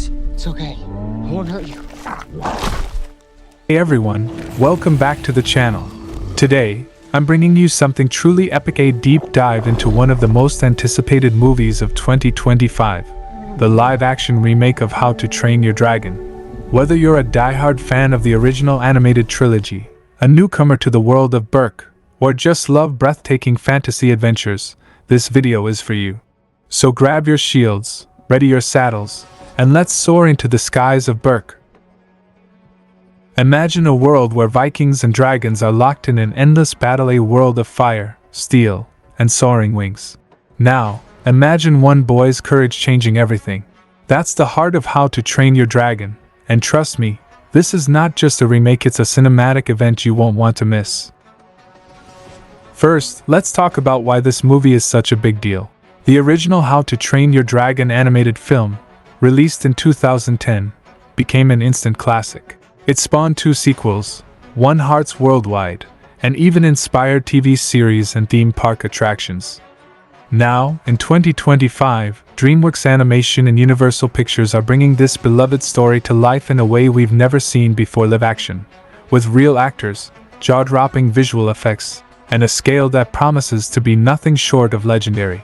Relax. It's okay. I won't hurt you. Hey everyone, welcome back to the channel. Today, I'm bringing you something truly epic, a deep dive into one of the most anticipated movies of 2025, the live-action remake of How to Train Your Dragon. Whether you're a die-hard fan of the original animated trilogy, a newcomer to the world of Berk, or just love breathtaking fantasy adventures, this video is for you. So grab your shields, ready your saddles, and let's soar into the skies of Berk. Imagine a world where Vikings and dragons are locked in an endless battle, a world of fire, steel, and soaring wings. Now, imagine one boy's courage changing everything. That's the heart of How to Train Your Dragon, and trust me, this is not just a remake, it's a cinematic event you won't want to miss. First, let's talk about why this movie is such a big deal. The original How to Train Your Dragon animated film, released in 2010, became an instant classic. It spawned 2 sequels, won hearts worldwide, and even inspired TV series and theme park attractions. Now, in 2025, DreamWorks Animation and Universal Pictures are bringing this beloved story to life in a way we've never seen before: live action, with real actors, jaw-dropping visual effects, and a scale that promises to be nothing short of legendary.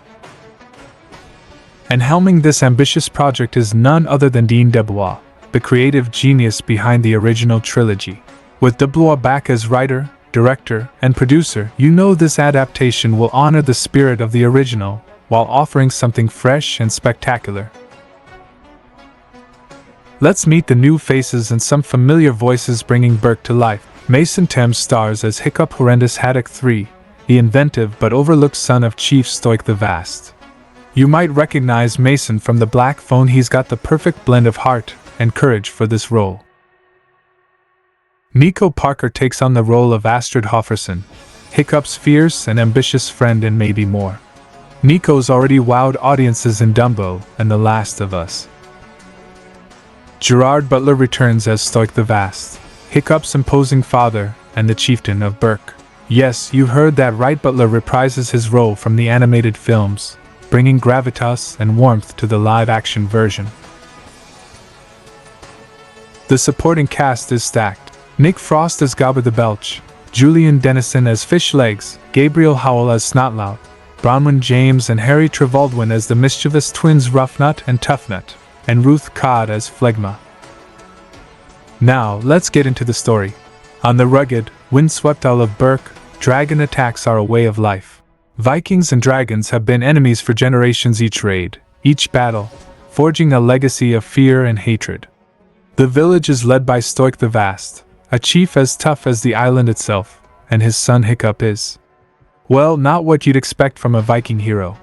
And helming this ambitious project is none other than Dean DeBlois, the creative genius behind the original trilogy. With DeBlois back as writer, director, and producer, you know this adaptation will honor the spirit of the original, while offering something fresh and spectacular. Let's meet the new faces and some familiar voices bringing Berk to life. Mason Thames stars as Hiccup Horrendous Haddock III, the inventive but overlooked son of Chief Stoic the Vast. You might recognize Mason from The Black Phone. He's got the perfect blend of heart and courage for this role. Nico Parker takes on the role of Astrid Hofferson, Hiccup's fierce and ambitious friend, and maybe more. Nico's already wowed audiences in Dumbo and The Last of Us. Gerard Butler returns as Stoic the Vast, Hiccup's imposing father and the chieftain of Berk. Yes, you heard that right, Butler reprises his role from the animated films, bringing gravitas and warmth to the live-action version. The supporting cast is stacked. Nick Frost as Gobber the Belch, Julian Dennison as Fish Legs, Gabriel Howell as Snotlout, Bronwyn James and Harry Trevaldwin as the mischievous twins Roughnut and Toughnut, and Ruth Codd as Phlegma. Now, let's get into the story. On the rugged, windswept Isle of Berk, dragon attacks are a way of life. Vikings and dragons have been enemies for generations, each raid, each battle, forging a legacy of fear and hatred. The village is led by Stoic the Vast, a chief as tough as the island itself, and his son Hiccup is, well, not what you'd expect from a Viking hero.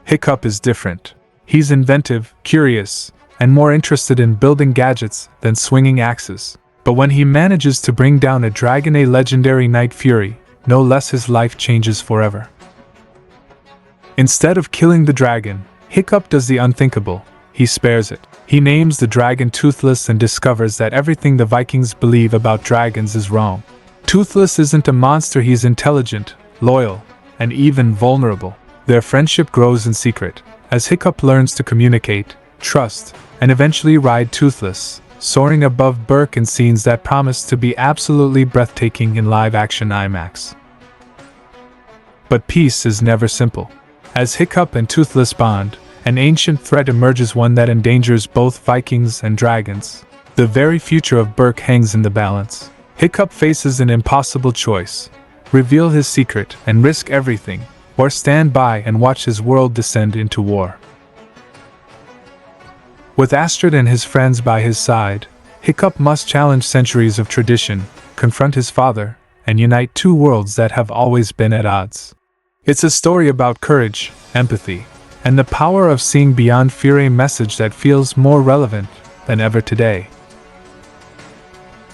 Hiccup is different. He's inventive, curious, and more interested in building gadgets than swinging axes. But when he manages to bring down a dragon, a legendary Night Fury, no less, his life changes forever. Instead of killing the dragon, Hiccup does the unthinkable. He spares it. He names the dragon Toothless and discovers that everything the Vikings believe about dragons is wrong. Toothless isn't a monster, he's intelligent, loyal, and even vulnerable. Their friendship grows in secret, as Hiccup learns to communicate, trust, and eventually ride Toothless, soaring above Berk in scenes that promise to be absolutely breathtaking in live-action IMAX. But peace is never simple. As Hiccup and Toothless bond, an ancient threat emerges, one that endangers both Vikings and dragons. The very future of Berk hangs in the balance. Hiccup faces an impossible choice: reveal his secret and risk everything, or stand by and watch his world descend into war. With Astrid and his friends by his side, Hiccup must challenge centuries of tradition, confront his father, and unite 2 worlds that have always been at odds. It's a story about courage, empathy, and the power of seeing beyond fear, a message that feels more relevant than ever today.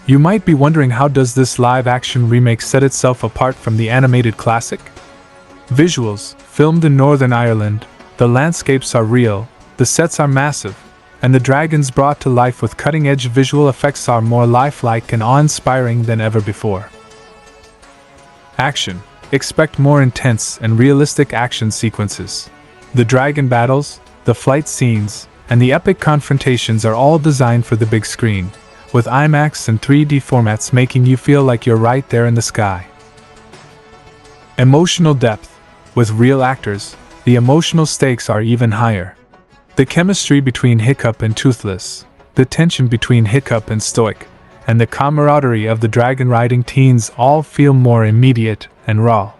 You might be wondering, how does this live-action remake set itself apart from the animated classic? Visuals, filmed in Northern Ireland, the landscapes are real, the sets are massive, and the dragons brought to life with cutting-edge visual effects are more lifelike and awe-inspiring than ever before. Action. Expect more intense and realistic action sequences. The dragon battles, the flight scenes, and the epic confrontations are all designed for the big screen, with IMAX and 3D formats making you feel like you're right there in the sky. Emotional depth. With real actors, the emotional stakes are even higher. The chemistry between Hiccup and Toothless, the tension between Hiccup and Stoic, and the camaraderie of the dragon-riding teens all feel more immediate and raw.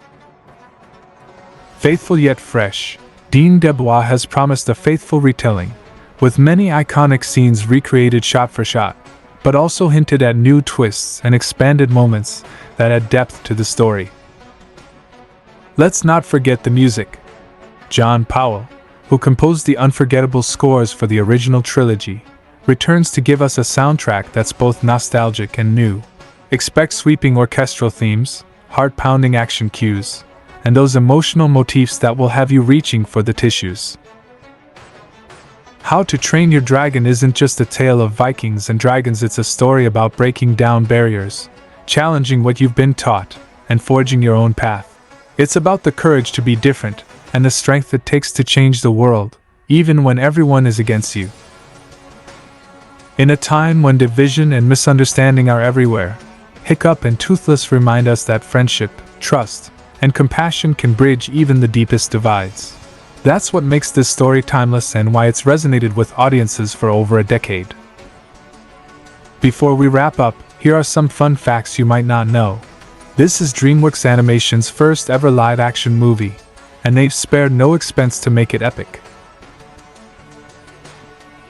Faithful yet fresh, Dean Dubois has promised a faithful retelling, with many iconic scenes recreated shot for shot, but also hinted at new twists and expanded moments that add depth to the story. Let's not forget the music. John Powell, who composed the unforgettable scores for the original trilogy, returns to give us a soundtrack that's both nostalgic and new. Expect sweeping orchestral themes, heart-pounding action cues, and those emotional motifs that will have you reaching for the tissues. How to Train Your Dragon isn't just a tale of Vikings and dragons, it's a story about breaking down barriers, challenging what you've been taught, and forging your own path. It's about the courage to be different, and the strength it takes to change the world, even when everyone is against you. In a time when division and misunderstanding are everywhere, Hiccup and Toothless remind us that friendship, trust, and compassion can bridge even the deepest divides. That's what makes this story timeless and why it's resonated with audiences for over a decade. Before we wrap up, here are some fun facts you might not know. This is DreamWorks Animation's first ever live-action movie, and they've spared no expense to make it epic.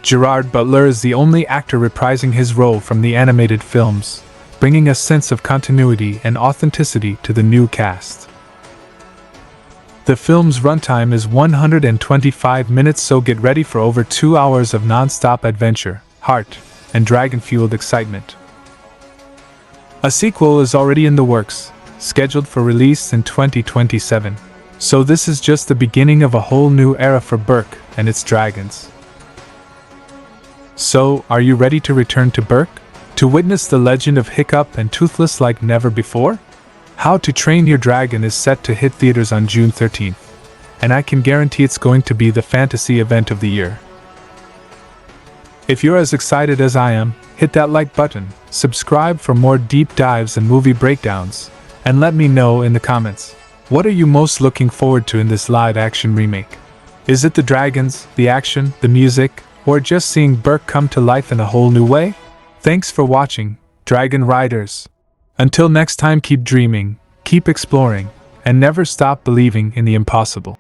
Gerard Butler is the only actor reprising his role from the animated films, bringing a sense of continuity and authenticity to the new cast. The film's runtime is 125 minutes, so get ready for over 2 hours of non-stop adventure, heart, and dragon-fueled excitement. A sequel is already in the works, scheduled for release in 2027, so this is just the beginning of a whole new era for Berk and its dragons. So, are you ready to return to Berk? To witness the legend of Hiccup and Toothless like never before? How to Train Your Dragon is set to hit theaters on June 13th, and I can guarantee it's going to be the fantasy event of the year. If you're as excited as I am, hit that like button, subscribe for more deep dives and movie breakdowns, and let me know in the comments, what are you most looking forward to in this live-action remake? Is it the dragons, the action, the music, or just seeing Berk come to life in a whole new way? Thanks for watching, Dragon Riders. Until next time, keep dreaming, keep exploring, and never stop believing in the impossible.